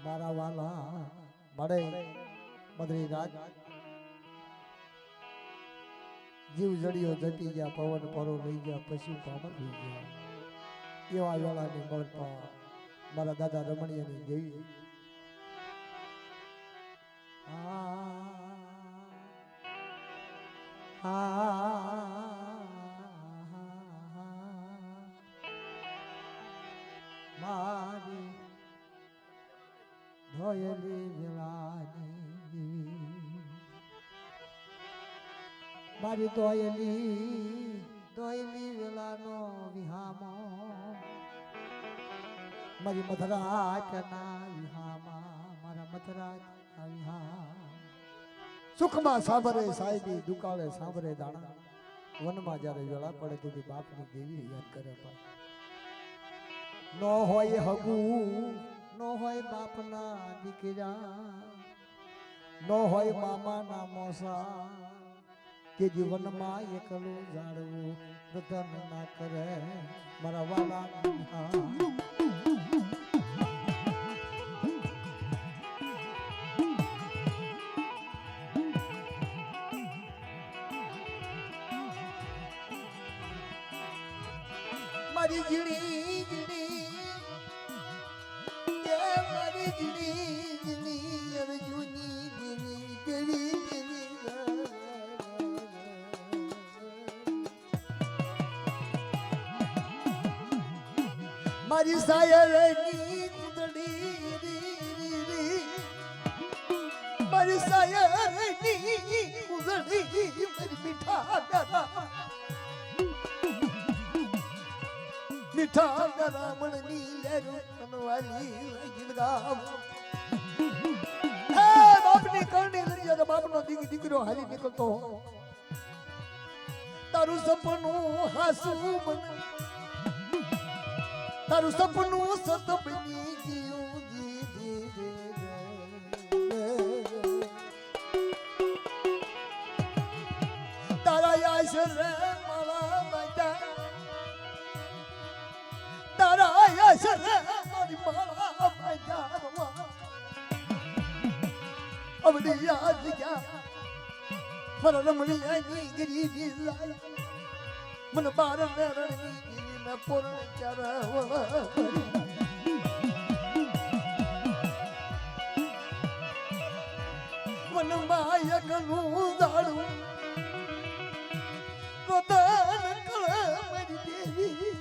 મારા વાલા મળે મદરી રાજ જીવ જડિયો જટી ગયા પવન પરો લઈ ગયા પશુ પામર લઈ ગયા એવા વેળાની મળતા મારા દાદા રમણીયની દેવી મારી ધોયલી વેળાની મારી ધોયલી વેળાનો વિહામો મારી મધરાતના વિહામા મારા મધરાતના વિહામ સુખમાં સાંભળે સાહેબી દુકાળે સાંભળે દાણા વનમાં જ્યારે વેળા પડે તેથી બાપની દેવી યાદ કરે ન હોય હગુ ન હોય બાપના દીકરા ન હોય મામાના મોસા કે જીવનમાં એકલું જાળવું પ્રધાન ના કરે મારા વાલા મારી જીણી જીણી મારી જીણી જીણી અર્જુની જીણી જીણી જીણી મારી સાયરની કુદડી મારી સાયરની કુદડી મારી મીઠા રામણની લેરું કનવાલી ગીત ગાવ હે બાપની કરણી લરિયા બાપનો દીકરો હાલી નીકળતો તારું સપનું હાસુ બન તારું સપનું સત બની ગયું તારા આશરે મારા બેટા તારા આશરે મારી મારા બેટા અવડી યાદ ગયા મારા રમણીયાની ગરીબી લાય મને બાર રણની મેં પૂર્ણ ચરવા મન માયકનું દાડું રોદન કળ મારી દેવી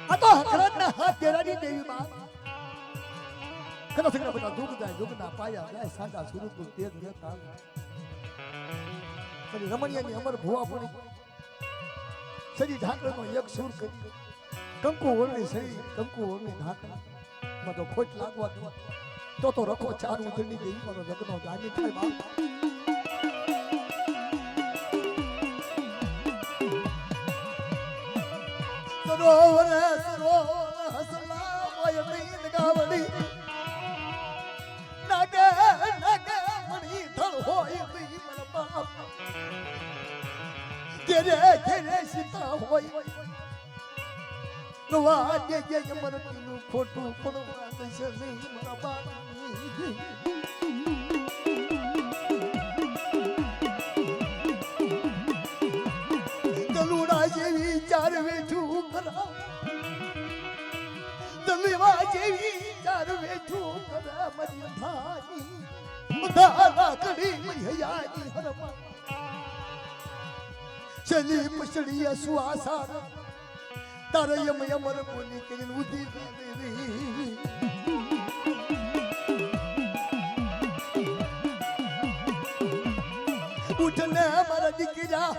આ તો હકરાતના હાથ દેરાની દેવી બાપ કના સગરા બધા દુગના પાયા જાય સાદા સુરતનું તેજ રહેતા મારી રમણીયાની અમર ભુવા પડી સરી ઢાકરનો એક સુર કરી કંકુ ઓળની સરી કંકુ ઓળની ઢાકર માં તો ખોટ લાગવા તો રખો ચાર ઉજળની દેવી મારો જગનો જાની થાય બાપ સરોવર હસલા મોય મીન ગાવડી નાગે મણી થળ હોય મી મન બાપ ઘેરે સીતા હોય નવા જે મરતીનું ખોટું પડવા દશે નહીં મારા બાપની દલુડા જેવી ચાર વેઠું કરા દલીવા જેવી ચાર વેઠું કરા મરી થાની ઉધારા કડી મૈયાની હરમા ચલી પછડી સુઆસાર તારે યમ યમર બોલી કરીને ઉધી દેવી ઉઠને મારા દીકરા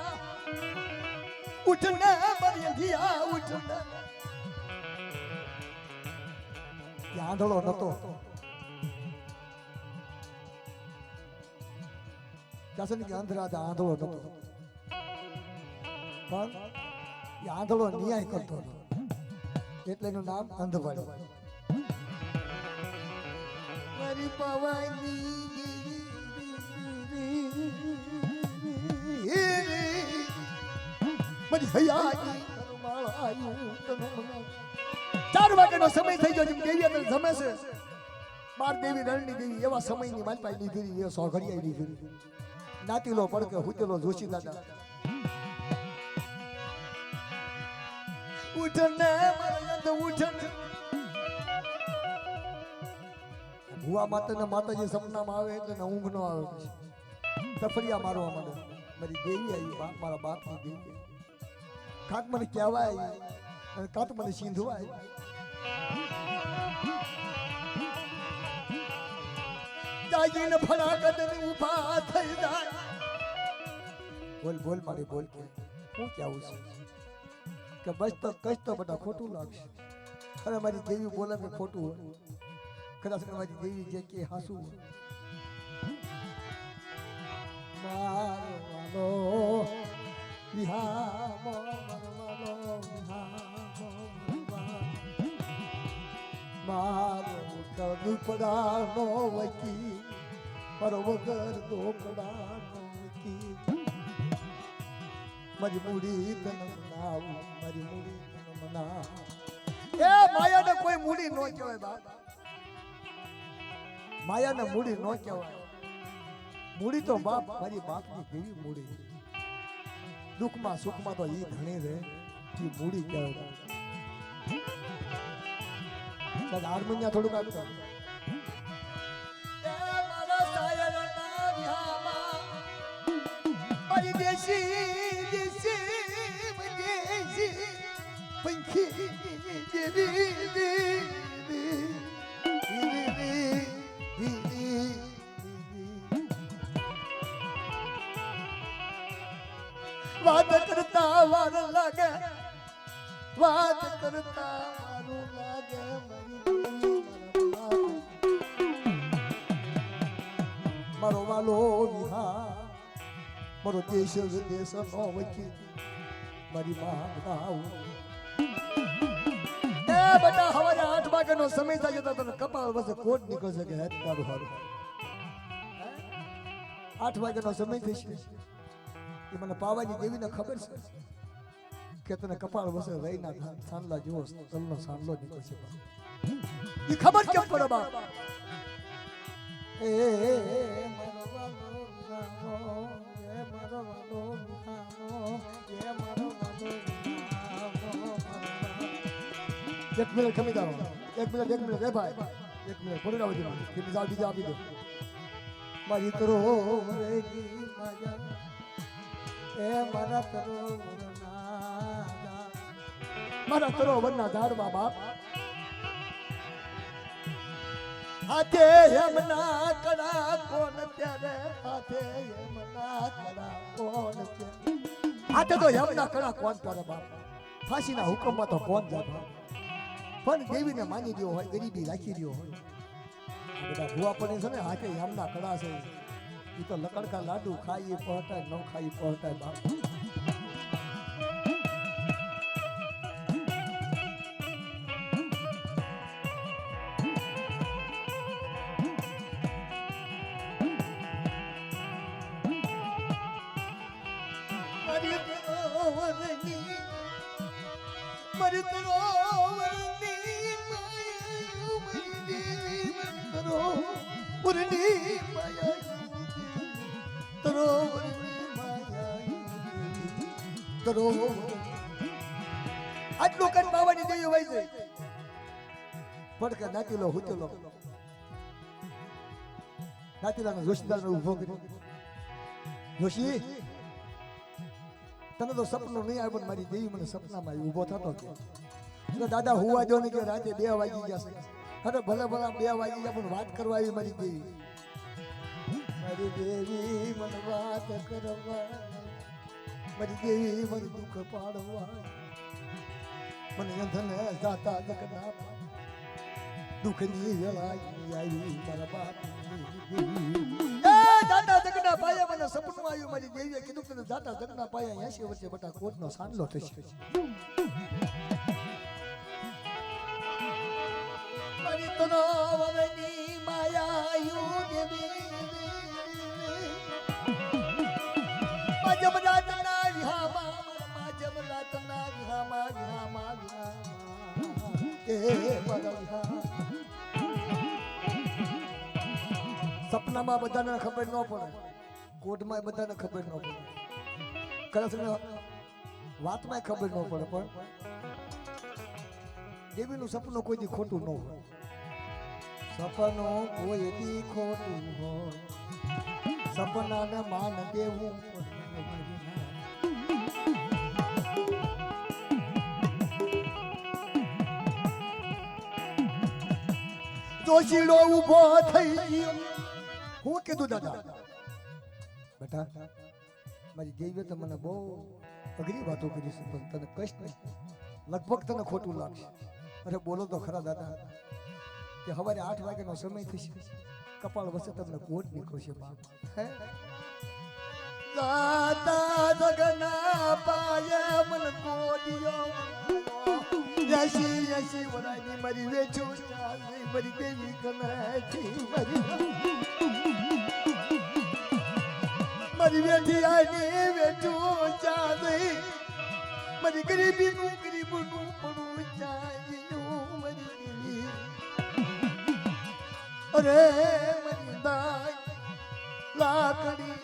ઉઠને મારી અંધિયા ઉઠને આંધળો નતો કાસની કે આંધળો નતો પણ એ આંધળો ન્યાય કરતો હતો એટલે એનું નામ અંધવાડો મારી પવાની મારી હયાની માળાયું તનું 4 વાગ્યાનો સમય થઈ ગયો. જેમ દેવી અંદર જમે છે 12 દેવી રણની દેવી એવા સમયની મારી પાસે લીધી એ સોઘડિયા લીધી. નાતીલો પડકે હુતેલો જોશી દાદા ઉઠને મારા તો ઉઠને ભુવા માતાજી સપનામાં આવે એટલે ઊંઘ ન આવે. તફરિયા મારવા માંડે. મારી દેવી આવી, મારા બાપની દેવી. કાંક મને કહેવાય અને કાંક મને સીંધવાય. જાગીને ફળાકત ઊભા થઈ જાય. બોલ બોલ મારી બોલ કે હું કેવું છું કે બસ તો કશ તો બધા ખોટું લાગશે. અરે મારી દેવી બોલે કે ખોટું હોય. કદાચ મારી દેવી જે કે હાસું હોય. મારવાનો વિહામો મારવાનો વિહામો મારો દુપડાનો વકી મારો વગર દોપડાનો વકી મારી મૂડી તન મનાવું મારી મૂડી તન મનાવ. એ માયાને કોઈ મૂડી ન કહેવાય બાપ. માયાને મૂડી ન કહેવાય. મૂડી તો બાપ મારી બાપની કેવી મૂડી. દુઃખમાં સુખમાં તો ઈ ધણી રહે એ મૂડી કહેવાય. હાર્મોનિયા થોડુંક આપજો. મારી દેશી દેશી દેશી પંખી વાત કરતા વાર લાગે વાત કરતા વારું લાગે. મારો વાલો વિહાર મારો દેશ વિદેશ નો વકી મારી માતા. એ બેટા સવારે 8 વાગ્યાનો સમય થાય તો તને કપાળ વસે કોટ નીકળશે કે હેત તારું હારું. 8 વાગ્યાનો સમય થશે એ મને પાવાની દેવીને ખબર છે કે તને કપાળ વસે રહીના સાંડલા જેવો તલનો સાંડલો નીકળશે. એ ખબર કેમ પડે બાપ. એ મારો વાલો વિહામો એ મારો વાલો વિહામો એ મારો વાલો વિહામો. એક મિનિટ ખમી જાઓ. એક મિનિટ રે ભાઈ. એક મિનિટ થોડી રાવ દીધો કે બીજા આપી દો. મારી તરો રેગી માજા એ મારા તરોવરના ઝાડવા બાપ. હાથે યમના કડા કોણ ત્યારે હાથે યમના કડા કોણ ત્યારે. હાથે તો યમના કડા કોણ ત્યારે બાપ. ફાંસીના હુકમમાં તો કોણ જાય બાપ. પણ દેવીને માની રહ્યો હોય ગરીબી રાખી રહ્યો હોય. બધા ભૂવા પડે છે ને હાથે યમના કડા છે. એ તો લકડકા લાડુ ખાઈ પહોંચાય ન ખાઈ પહોંચાય બાપ. મારી તરોવરની આટલું કઈ બાવાની દેવી હોય છે. પડકે નાતીલો હુતેલો નાતીલાનો જોશીદાર ઉભો કર્યો. જોશી તને તો સપનું નહીં આવે પણ મારી દેવી મને સપનામાં ઉભો થતો કે દાદા હુવા જો ને કે રાતે 2 વાગી જશે. અરે ભલે ભલે 2 વાગી ગયા પણ વાત કરવા આવી મારી દેવી. મારી દેવી મને વાત કરવા મારી દેવી મને દુઃખ પાડવા મને અંધને જાતા જગના દુઃખની વેળા આવી મારા બાપ. દાદા જગના પાયા મને સપનું આવ્યું મારી દેવીએ કીધું કે દાદા જગના પાયા 80 વર્ષે બટા કોટનો સાંડલો થશે. મારી તરોવરની માયાયું દેવી જમરાતના વિહામા જમરાતના વિહામા વિહામા એ સપનામાં બધાને ખબર ન પડે, કોર્ટમાં બધાને ખબર ન પડે, કદાચ વાતમાં ખબર ન પડે, પણ દેવીનું સપનું કોઈ દી ખોટું ન હોય. સપનું કોઈ દી ખોટું હોય, સપનાને માન દેવું જોશીડો ઉભો થઈ ગયો. હું કીધું દાદા બેટા મારી દેવીએ તો મને બહુ અઘરી વાતો કરી છે, પણ તને કહીશ ને લગભગ તને ખોટું લાગશે. અરે બોલો તો ખરા દાદા કે સવારે 8 વાગ્યાનો સમય થશે, કપાળ વચ્ચે તમને કોટ નીકળશે બાપ. હે દાદા જગના પાયે મન કોડિયો યસી યસી વરાની મારી વેચો ચાલી મારી દેવી કનાથી મારી વેઠી આની વેચો ચાલી મારી ગરીબીનું ગરીબનું પડું ચાલ્યું મારી દેવી. અરે મારી દાઈ લાકડી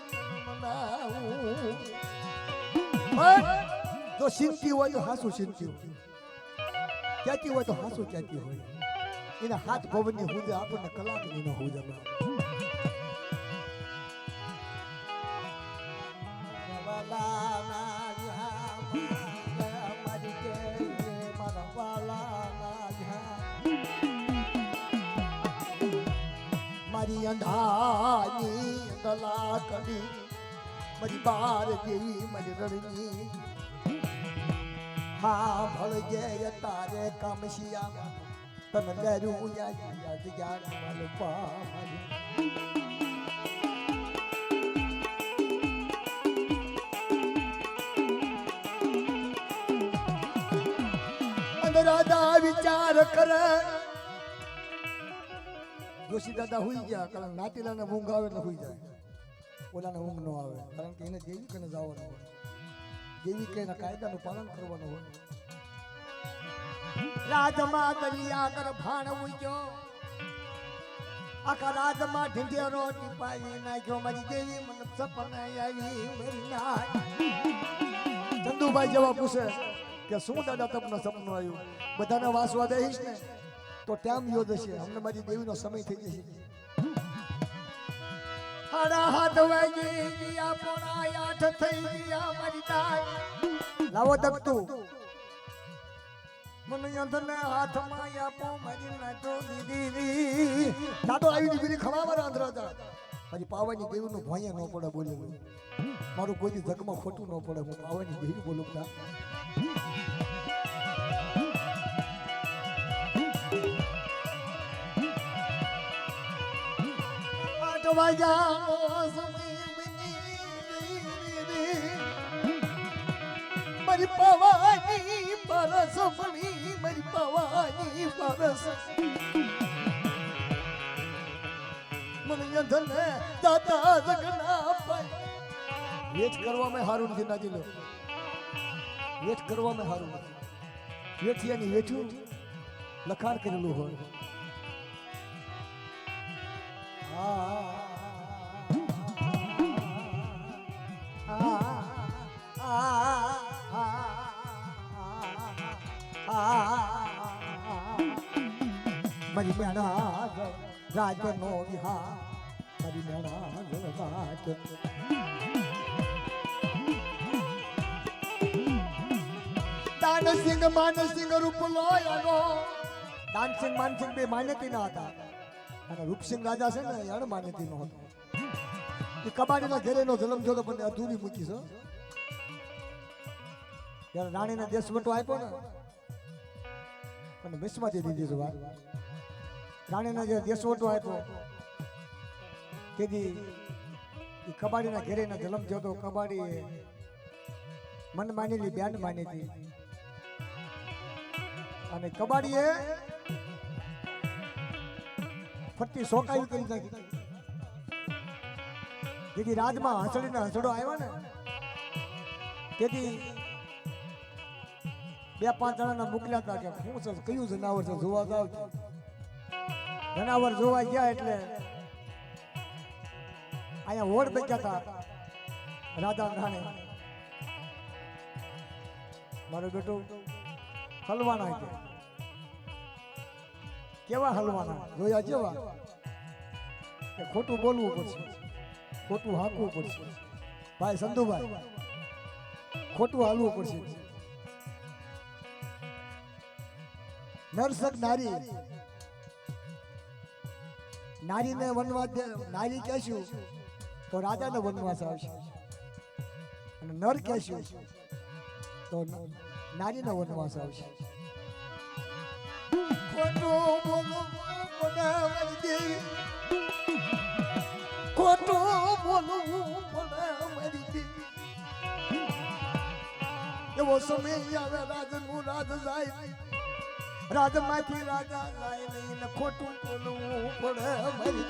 તો ચિંતી હોય તો હાસુ ચિંતી હોય, ક્યાંથી હોય તો હાસુ ક્યાંથી હોય. એના હાથ પવનની હુજે આપણને કલાકની ન હુજે. મારી અંધાની કલાકડી મારી બાર દેવી મારી રણની હા ભળજે તારે કામશિયા તને લેરું યાદ યાદ માલ પામાલી. દાદા વિચાર કરે જોશી દાદા હુઈ ગયા, કારણ નાતીલાને ઊંઘ આવે એટલે હુઈ જાય, ઓલાને ઊંઘ ન આવે, કારણ કે એને દેવી કને જવાનું હોય, દેવી કઈના કાયદાનું પાલન કરવાનું હોય. રાજમાં દરિયા કર ભાણ ઉગ્યો, આખા રાજમાં ઢીંઢેરો ટીપાઈ નાખ્યો. મારી દેવી મને સપને આવી મારી નાય. ચંદુભાઈ જેવા પૂછે કે શું દાદા તમને સપનું આવ્યું? બધાને વાસવા દઈશ ને તો ટાઈમ યોદ હશે, અમને મારી દેવીનો સમય થઈ જશે. હાડા હાથ વાગી ગયા, પોણા 8 થઈ ગયા મારી દાય. લાવો દબતું મને અંધને હાથમાં આપો મારી નાટો દીદી. નાટો આવી દીધી ખવાવા આંધ્ર હતા. મારી પાવાની દેવીનું ભોયા ન પડે બોલેલું, મારું કોઈ જગમાં ખોટું ન પડે, હું પાવાની દેવી બોલું. મારી પવાની પરસ મણી મારી પવાની પરસ મને ધને દાદા જગના પાય. વેચ કરવામાં હારું નથી નાજી લો, વેચ કરવામાં હારું નથી. વેઠિયાની વેઠ્યું લખાણ કરેલું હોય. મારી મેણા રાજનો વિહાર, મારી મેણા રાજ. દાનસિંહ માનસિંહ રૂપ લોયાનો. દાનસિંહ માનસિંહ બે માન્યતી ના હતા, અને રૂપસિંહ રાજા છે ને એને માન્યતી નો હતો. એ કબાડીના ઘેરેનો જન્મ થયો પણ અધૂરી મૂકી છે. ત્યારે રાણીને દેશવટો આપ્યો ને અને વિશ્વમાંથી દીધી છે વાત. રાણીને જે દેશવટો આપ્યો તેથી એ કબાડીના ઘેરેનો જન્મ થયો તો કબાડી મન માનેલી બેન માની હતી, અને કબાડીએ ફટ્ટી સોકાવી કરી નાખી. તેથી રાજમાં હંસડીના હંસડો આવ્યા ને તેથી 2-5 જણાના મોકલ્યા હતા કે શું છે, કયું જનાવર છે જોવા જાવ. જનાવર જોવા ગયા એટલે અહીંયા હોડ બેઠા હતા રાજા રાણે મારો બેટો હલવાના છે કેવા હલવાના જોયા જેવા કે ખોટું બોલવું પડશે ખોટું હાંકવું પડશે ભાઈ સંધુભાઈ ખોટું હાલવું પડશે નરસક નારી નારીને વનવાસ નારી કહેશું તો રાજાને વનવાસ આવશે અને નર કહેશું તો નારીનો વનવાસ આવશે ખોટું બોલવું પડે મારી દેવી ખોટું બોલવું પડે મારી દેવી એવો સમય આવે રાજનું રાજ જાય રાજમાંથી રાજા જાય નહીં ને ખોટું બોલવું પડે મારી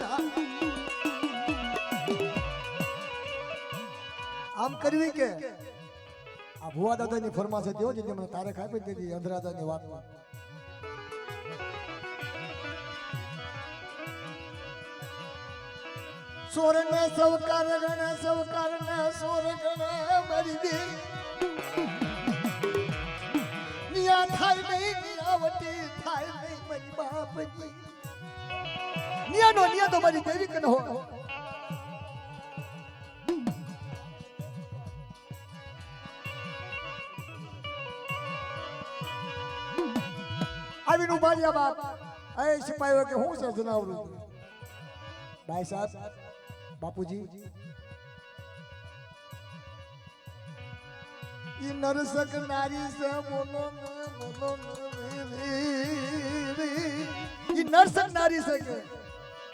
આમ કરવી કે આ ભુવા દાદાની ફરમાશ હતી જે મને તારીખ આપી દીધી અંધરાજાની વાતમાં સોરને સવકાર ગણે સવકારને સોર ગણે મારી દે નિયા થાય નહીં નિયાવટી થાય નહીં મારી બાપજી નિયાનો નિયા તો મારી દેવી કન હો આવીને ઉભા રહ્યા બાપ એ સિપાહીઓ કે હું છે જનાવરું ભાઈ સાહેબ બાપુજી ઈ નરસક નારી સે બોલો ઈ નરસક નારી છે કે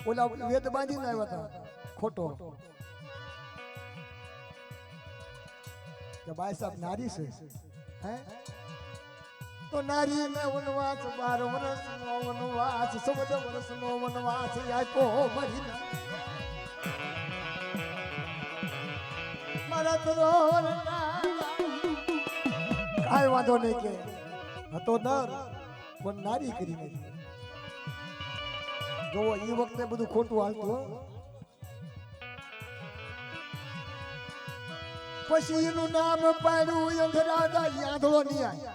ઓલા વેદ બાંધીને આવ્યા હતા ખોટો કે ભાઈ સાહેબ નારી છે હે તો નારી ને વનવાસ 12 વર્ષનો વનવાસ 14 વર્ષનો વનવાસ આપ્યો મરી મારા તો કાઈ વાંધો નહીં કે હતો નર પણ નારી કરી નથી જો એ વખતે બધું ખોટું હાલતું પછી એનું નામ પાડ્યું અંધરાજા આંધળો નહીં આય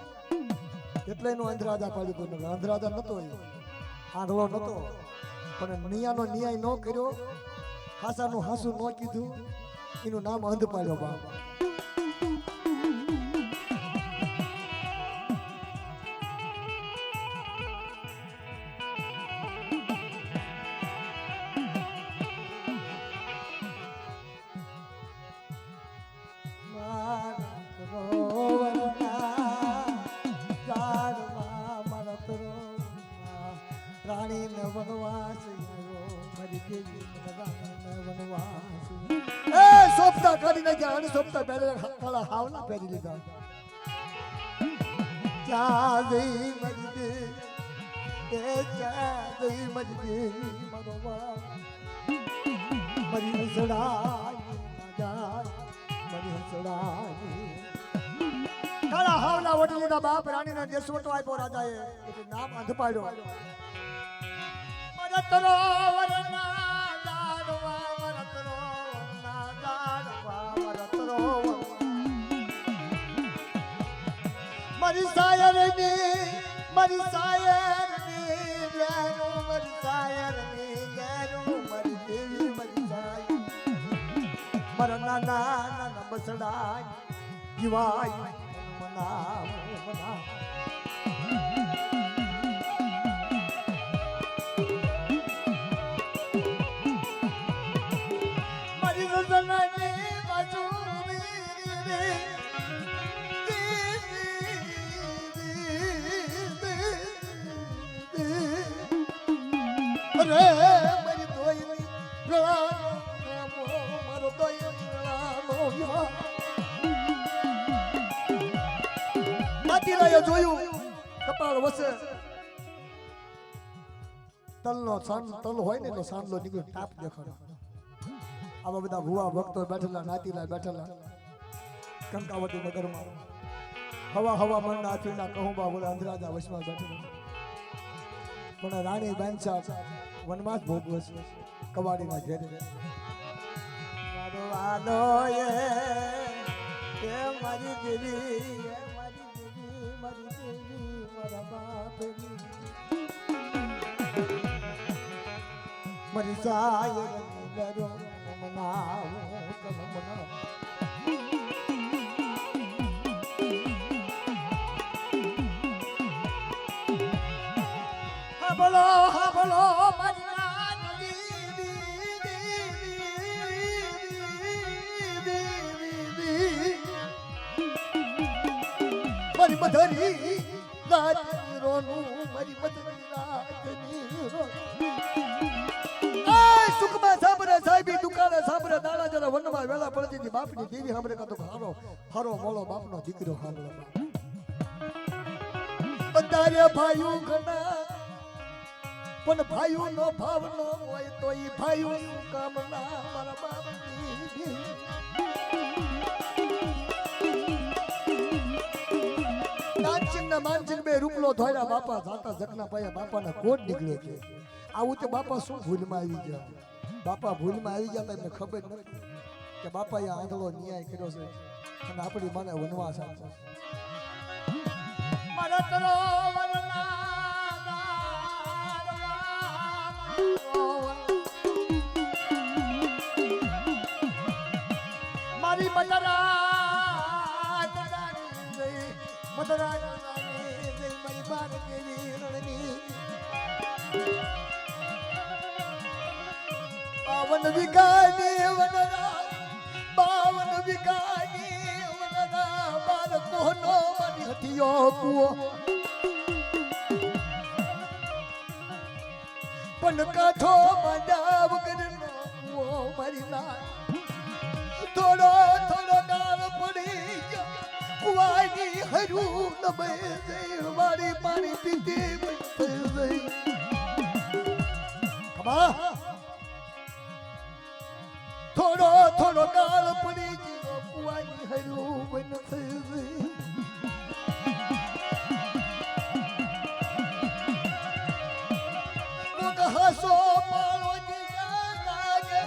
એટલે એનું અંધરાજા પાડ્યું હતું અંધરાજા નતો આંધળો નતો પણ નિયાનો ન્યાય ન કર્યો હાસાનું હાસું ન કીધું એનું નામ અંધ પાડ્યો બાપ રાણી ને વનવાસ એ સોપતા કાઢીને ગયા સોપતા પહેરે કાળા હાવલા પહેરી લીધા ક્યાં જઈ મરી દે એ ક્યાં જઈ મરી દે મારો મરી હસડાઈ મરી હસડાઈ કાળા હાવલા વટી લીધા બાપ રાણીને દેશવટો આપ્યો રાજાએ એટલે નામ અંધ પાડ્યો તરો વરના લાડવા વરતરો ના લાડવા વરતરો મારી સાયરની લેરો મારી સાયરની લેરો મારી દેવી મારી સાય મારા નાના બસડાય જીવાય મના જોયું કપાળ વસે તલનો તલ હોય ને તો સાંડલો નીકળ્યો ટાપ દેખાડો આવા બધા ભુવા ભક્તો બેઠેલા નાતીલા બેઠેલા કંકાવતી નગરમાં હવા મનના આથીના કહુંબા બોલે અંધરાજા વશમાં બેઠેલા પણ રાણી બાંચા વનવાસ ભોગવે છે કવાડીના ઘેરે હાલો એ મારી દેવી મારી દેવી મારા બાપની મારી સાય દરો મનાવો તમ મનાવો બોલો હા બોલો મારી મારી મધરી રાજની રોનું મારી મધરી રાજની રોનું સુખમાં સાંભળે સાહેબી દુકાને સાંભળે દાડા જરા વનમાં વેલા પડતી બાપની દેવી સાંભળે કાતો હારો હારો મોળો બાપનો દીકરો સાંભળે બધારે ભાઈઓ ઘણા પણ ભાઈઓ નો ભાવ નો હોય તો ઈ ભાઈઓ નું કામ ના મારા બાપની માનસિંહ બે રૂપલો ધોયા બાપા જાતા જગના પાયા બાપાના કોટ નીકળ્યો છે આવું તે બાપા શું ભૂલમાં આવી ગયા બાપા ભૂલમાં આવી ગયા તમને ખબર નથી કે બાપાએ આંધળો ન્યાય કર્યો છે અને આપણી મને વનવાસ આપ્યો મારા તરો મારી મદરા બાવન વિકાની વનરા બાવન વિકાની વનરા બાર કોનો મારી હટિયો કુઓ પણ કાઠો મંડા વગરનો કુઓ મારી ના થોડો થોડો ગાળ પડી ગયો કુવાની હરું નમે મારી પાણી પીતી ગઈ ખબા થોડો થોડો ગાળ પડી ગયો કુવાની હરું બન થઈ ગઈ કોક હાસો પાળો લાગે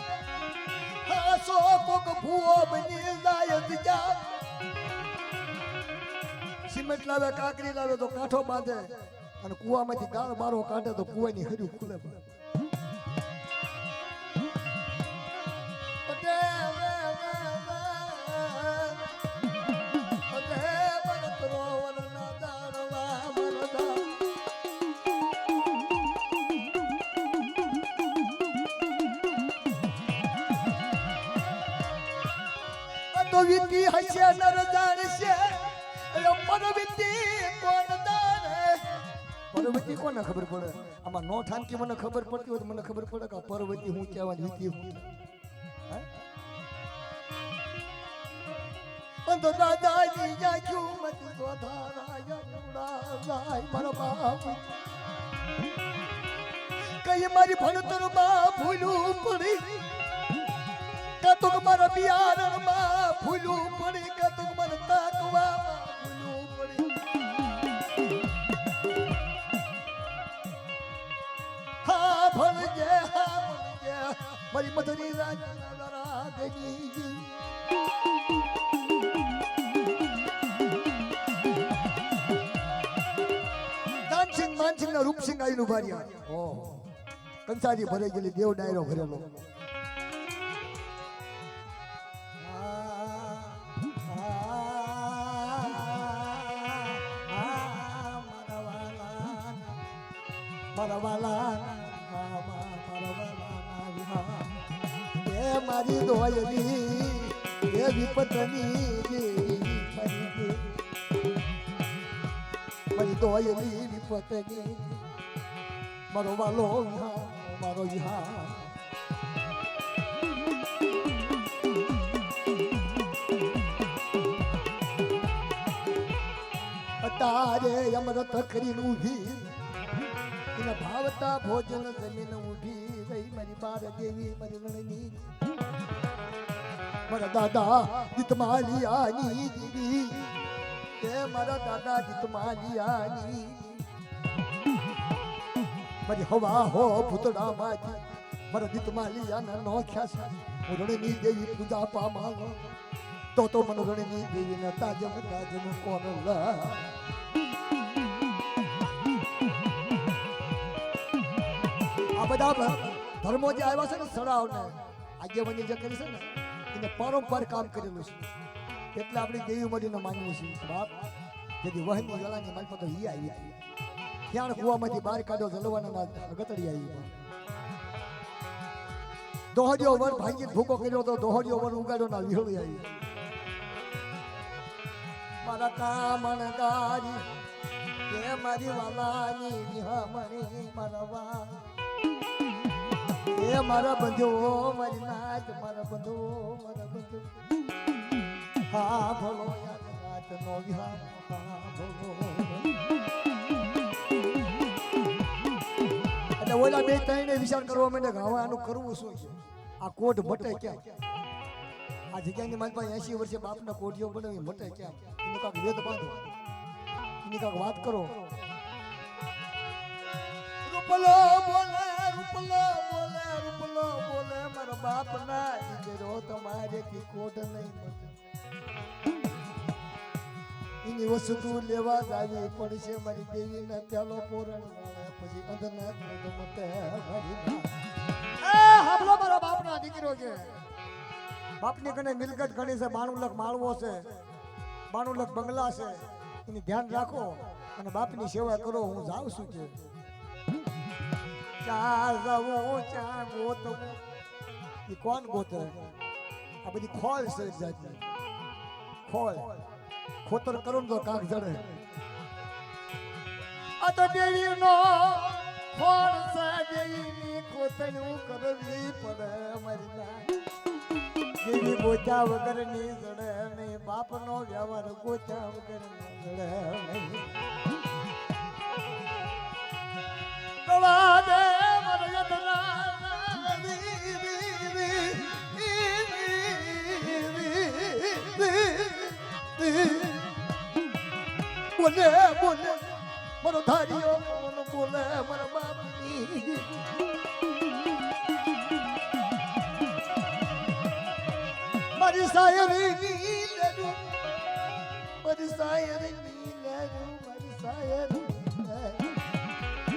હાસો કોક ભૂવો બની જાય જા સિમેન્ટ લાવે કાકરી લાવે તો કાંઠો બાંધે અને કુવામાંથી ગાળ બારો કાઢે તો કુવાની હર્યું ખુલે તો વીતી હશે નર જાણશે પરવતી કોને ખબર પડે આમાં નો ઠાનકી મને ખબર પડતી હોય તો મને ખબર પડે કે પરવતી હું કહેવાની વીતી હું તો દાદાજી જાગ્યું મત ગોધારાય ઉડાય મારા બાપ કઈ મારી ભણતર માં ભૂલું પડી કાતો મારા બિયારણ માં ભૂલું પડી કાતો મારા તાકવા ભૂલું પડી હા ભણજે મારી મધરી રાજા દેવી દાનસિંહ માનસિંહ ના રૂપસિંહ આવીને ઉભા રહ્યા ઓહ કંસારી ભરાઈ ગયેલી દેવ ડાયરો ભરેલો મારી દોયલી એ વિપતની મારી દોયલી વિપતની મારો વાલો મારો ઈહા તારે અમૃત કરી ઊભી એના ભાવતા ભોજન જમીન ઊભી રહી મારી બાર દેવી મારી રણની મારા દાદા જીતમાલિયાની દીદી એ મારા દાદા જીતમાલિયાની મારી હવા હો ભૂતડા માંથી મારા જીતમાલિયાના નોખ્યા છે હું રણની દેવી પૂજા પામાલ તો મને રણની દેવીને તાજમ તાજમ કોણ લા આ બધા ધર્મો જે આવ્યા છે ને સડાવને આગેવાની જે કરી છે ને એને પરંપર કામ કરેલું છે એટલે આપણી દેવી મળીને માનવું છે બાપ જેથી વહની વેળાની માલમાં તો ઈ આવી હતી ત્યાં કુવામાંથી બહાર કાઢો જલવાના ગતડી આવી દોહડિયો વર ભાંગી ભૂકો કર્યો તો દોહડિયો વર ઉગાડ્યો ના વિહળી આવી મારા કામણ ગારી એ મારી વાલાની વિહામણી મારા એ મારા બંધો મારી નાચ મારા બંધો મારા બંધો હા ભલો યાદ નાચ નો વિહામ હા ભલો એટલે ઓલા બે ત્રણે વિચાર કરવા માંડે કે હવે આનું કરવું શું છે આ કોટ મટે ક્યાં આ જગ્યાની મારી પાસે 80 વર્ષે બાપના કોઠીઓ બનાવી મટે ક્યાં એનું કાંક વેદ બાંધો એની કાંક વાત કરો રૂપલો બોલે રૂપલો બોલે રૂપલો બોલે મારા બાપના દીકરો તમારે થી કોટ નહીં મટે એની વસ્તુ લેવા જાવી પડશે મારી દેવીને પેલો પોરણ પછી અંધના મતે મારી હાબલો મારા બાપના દીકરો છે બાપની કને મિલકત ઘણી છે 92 લાખ માળવો છે 92 લાખ બંગલા છે એની ધ્યાન રાખો અને બાપની સેવા કરો હું જાઉં છું કે ચા જાવો ચા ગોતવો એ કોણ ગોતે આ બધી ખોળ છે એક જાતની ખોળ ખોતર કરો તો કાક જડે આ તો દેવીનો ખોળ છે દેવીની ખોતરું કરવી પડે મારી ના દેવી ગોચા વગર ની જડે નહીં બાપનો વ્યવહાર ગોચા વગર ની જડે નહીં ગવા દે મારા બોલે બોલે મારો ધારીઓ બોલે મારા બાપની મારી શાયરી લેજો મારી શાયરી લેજો મારી શાયરી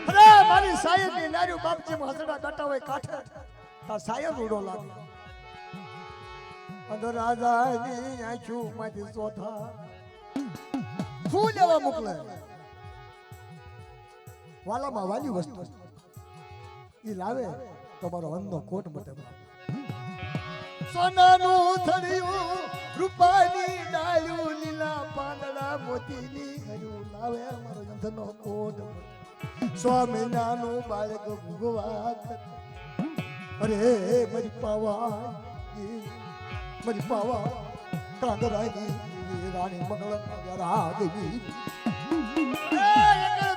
અરે મારી શાયરી લાર્યું બાપજી હસડા બેઠા હોય કાઠે તા શાયર રૂડો લાગે અંદર રાજાની આંખું માંથી સોથા ફૂલ લેવા મોકલે વાલામાં વાલી વસ્તુ ઈ લાવે તો મારો અન્નનો કોટ મટે સોનાનું થળિયું રૂપાની ડાળ્યું લીલા પાંદડા મોતીની ઘડ્યું લાવે મારો અંધનો કોટ સ્વામિનાનું બાળક ભગવા અરે મારી પાવા કાંગરાની રાણી મંગળ રાગવી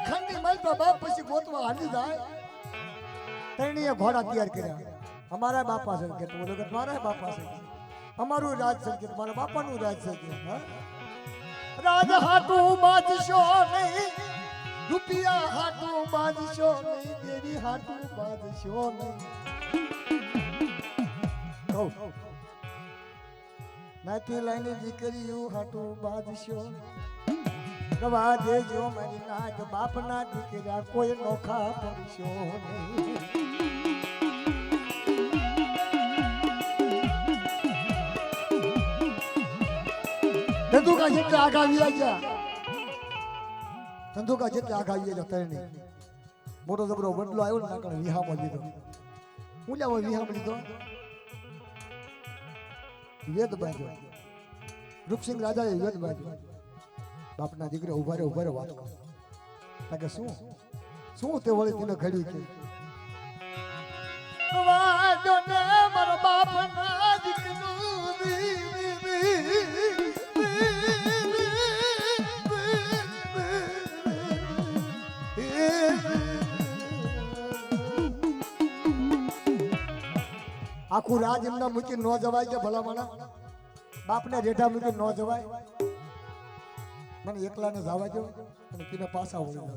ખંડી મલ બાપ પછી ગોતવા હાલી જાય તણીએ ઘોડા તૈયાર કર્યા અમારા બાપા છે કે બોલો કે મારા બાપા છે અમારું રાજ છે કે મારા બાપાનું રાજ છે કે રાજ હાટું બાદશો નહીં રૂપિયા હાટું બાદશો નહીં દેવી હાટું બાદશો નહીં કહું નાથી લઈને દીકરીઓ હાટું બાદશો રવા દેજો મારી નાચ બાપના દીકરા કોઈ નોખા પડશો નહીં ધંધુકા જેટલા આગા આવી ગયા ધંધુકા જેટલા આગા આવી ગયા તરણી મોટો જબરો બદલો આવ્યો ને નાકણ વિહામો લીધો હું લેવો વિહામ લીધો વેદ બાંધ્યો રૂપસિંહ રાજાએ વેદ બાંધ્યો બાપના દીકરા ઉભા રે વાત કરો કે શું તે વળી તેને ઘડ્યું કે વાજો ને મારા બાપના દીકરો આખું રાજ એમના મૂકી ન જવાય કે ભલા માણા બાપને રેઢા મૂકી ન જવાય મને એકલાને જવા દો અને તેને પાછા વળી જાવ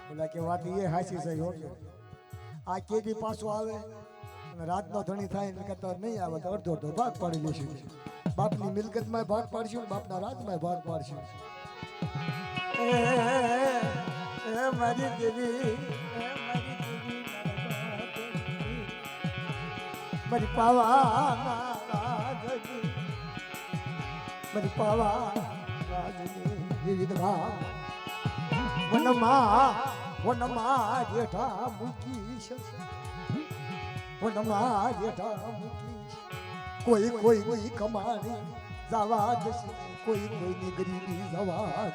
બોલા કે વાત એ હાસી છે યોગ્ય આ કેદી પાછો આવે અને રાતનો ધણી થાય એટલે કરતા નહીં આવે તો અડધો અડધો ભાગ પાડી લેશું બાપની મિલકતમાં ભાગ પાડશું બાપના રાજમાં ભાગ પાડશું મારી દેવી મારી પાવા મારી પાવા વિવિધમાં વનમાં જેઠા મૂકીશ વનમાં જેઠા મૂકીશ કોઈ કમાણી જવા જશે કોઈની ગરીબી જવા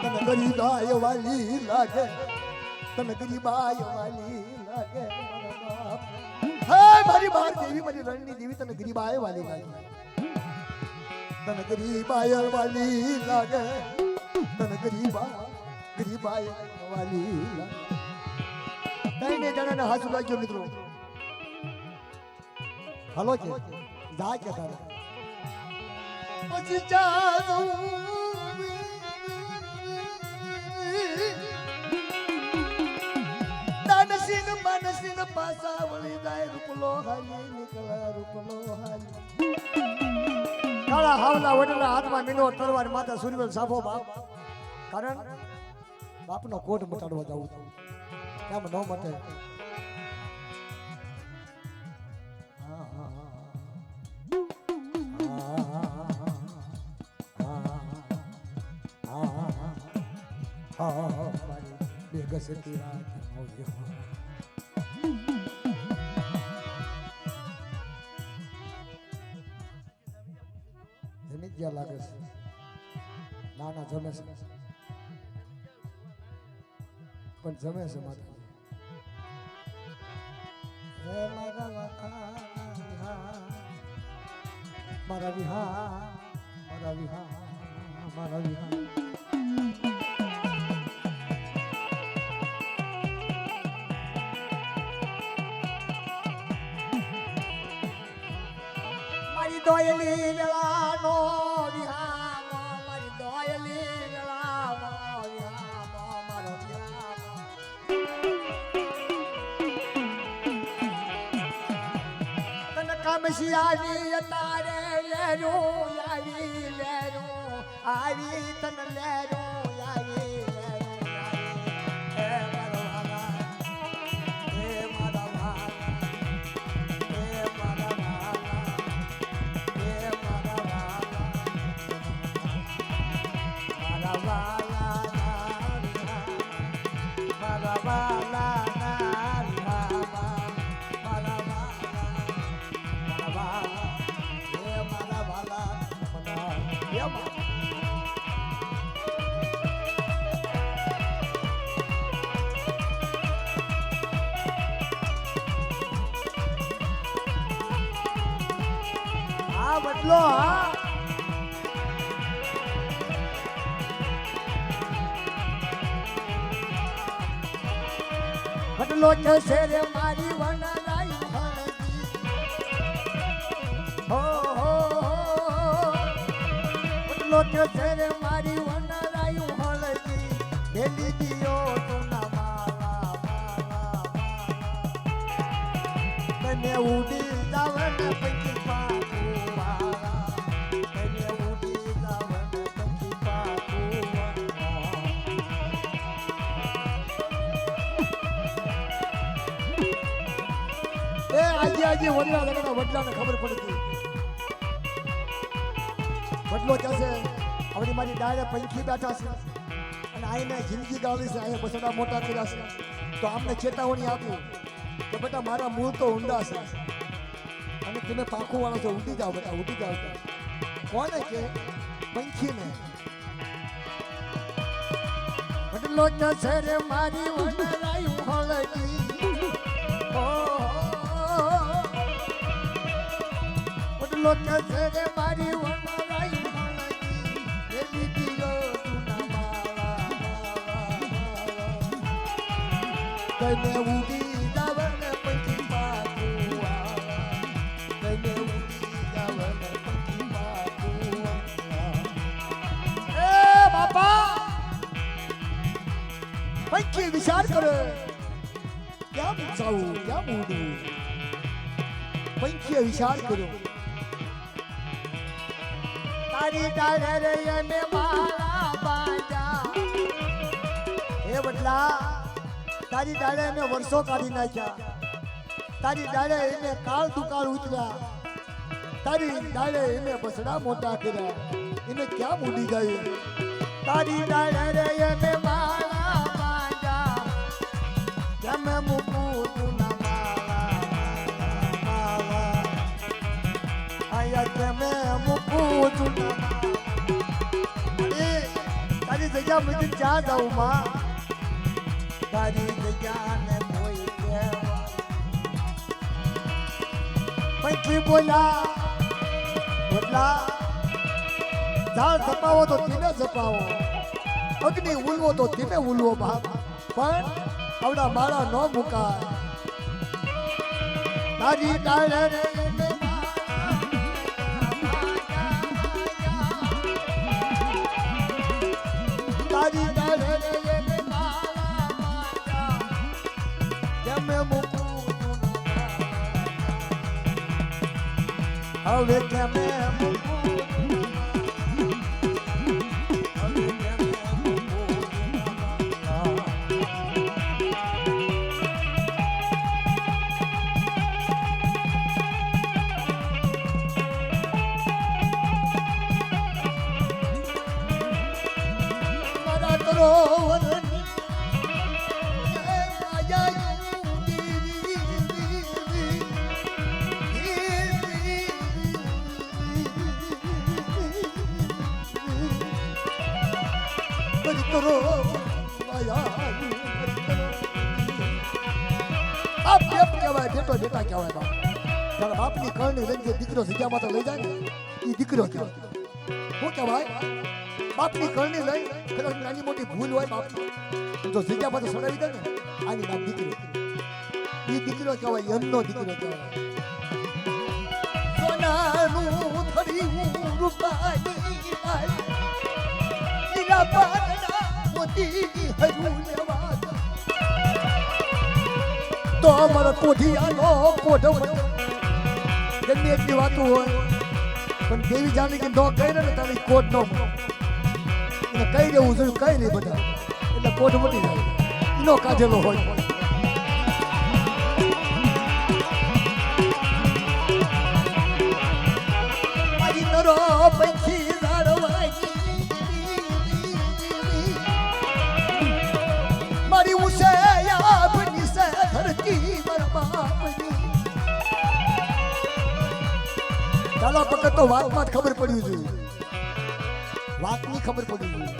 તને ગરીબાય વાલી લાગે તને ગરીબાય વાલી લાગે હે મારી બાર દેવી મારી રણની દેવી તને ગરીબાય વાલી લાગે તને ગરીબાય વાલી લાગે તને ગરીબાય વાલી લાગે તઈને જણાને હાથ લાગ્યો મિત્રો હાલો કે જા કે તારે પછી ચાલો દાનસીન માનસીન પાસા વળી જાય રૂપલો હાલી નીકળા રૂપલો હાલી કાળા હાવલા વડલા હાથમાં મીનો તરવાર માતા સૂર્યવેલ સાફો બાપ કારણ બાપનો કોટ મટાડવા જાવું કેમ ન મટે બેગસતી રાત જમી ગયા લાગે છે નાના જમે છે પણ જમે છે માતા મારા વિહા મારા વિહા મારા વિહા દોયલી વેળાનો વિહામો મારી દોયલી વેળાનો વિહામો મારો વિહામો તને કામશિયાની તારે લેરું આવી લેરું આવી તને લેરું આવી બદલો બદલો જશે રે મારી વનરાઈ હળદી હો બદલો જશે રે મારી વનરાઈ હળદી બેલી દિયો તુના માલા તને ઉડી જાવન પંકી આજે વડલા લગના વડલાને ખબર પડી વડલો કહેશે હવે મારી ડાયરે પંખી બેઠા છે અને આઈને જિંદગી ગાળી છે અહીંયા બસડા મોટા કર્યા છે તો આમને ચેતવણી આપ્યું કે બેટા મારા મૂળ તો ઊંડા છે અને તમે પાંખું વાળો છો ઉડી જાઓ બેટા ઉડી જાઓ કોને કે પંખીને વડલો કહેશે રે મારી વનરાઈ હળદી લોક છે મારી વનરાઈ હળદી એલી દિયો તુના માલા તને ઉડી જાવન પંખી પાકુઆ તને ઉડી જાવન પંખી પાકુઆ એ બાપા પંખી વિચાર કરે ક્યાં જાવું ક્યાં મૂડવું પંખીએ વિચાર કર્યો તારી ડાળે રે એને માળા બાંધ્યા હે વડલા તારી ડાળે એને વર્ષો કાઢી નાખ્યા તારી ડાળે એને કાળ દુકાળ ઉતર્યા તારી ડાળે એને બસડા મોટા કર્યા એને ક્યાં મૂડી ગયું તારી ડાળે રે એને માળા બાંધ્યા કેમ મૂકું તું ના માળા આયા કેમ મૂકું તું ના તારી જગ્યા મને ક્યાં જાઉં માં તારી જગ્યાને કોઈ કહેવા પંખી બોલ્યા બદલા ઝાડ ઝપાવો તો ધીમે ઝપાવો અગ્નિ ઉલવો તો ધીમે ઉલવો બાપ પણ આવડા માળા ન મુકાય તારી ડાળે રે તારી ડાળે રે હવે કેમે મારા તરોવર કરો બાપ કેમ કહેવાય બેટો બેટા કહેવાય બાપ તારા બાપની કરણી લઈને જે દીકરો જગ્યામાં તો લઈ જાય ને એ દીકરો કહેવાય શું કહેવાય બાપની કરણી લઈ ખરેખર નાની મોટી ભૂલ હોય બાપની જો જગ્યામાં તો સડાવી દે ને આની નામ દીકરો એ દીકરો કહેવાય એમનો દીકરો કહેવાય સોનાનું થયું રૂપાની હીરા પાના તો અમારા કોઠિયાનો કોઠો ગમે એટલી વાતો હોય પણ દેવી જાણી કે નો કહી ને તારી કોટ નો એને કહી દેવું જોઈએ કઈ નહીં બધા એટલે કોટ મટી જાય એનો કાઢેલો હોય મારી નરો પંખી જાડવાની મારી ઉસે આપની સે ધરતી પર બાપની ચાલો પકડ તો વાતમાં જ ખબર પડવી જોઈએ વાતની ખબર પડવી જોઈએ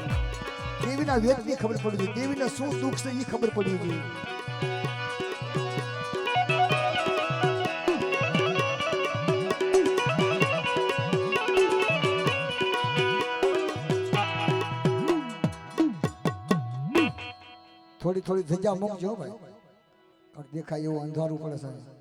દેવીના વેદની ખબર પડવી જોઈએ દેવીના શું દુઃખ છે એ ખબર પડવી જોઈએ થોડી થોડી જગ્યા મૂકજો ભાઈ દેખાય એવું અંધારું પડે સાહેબ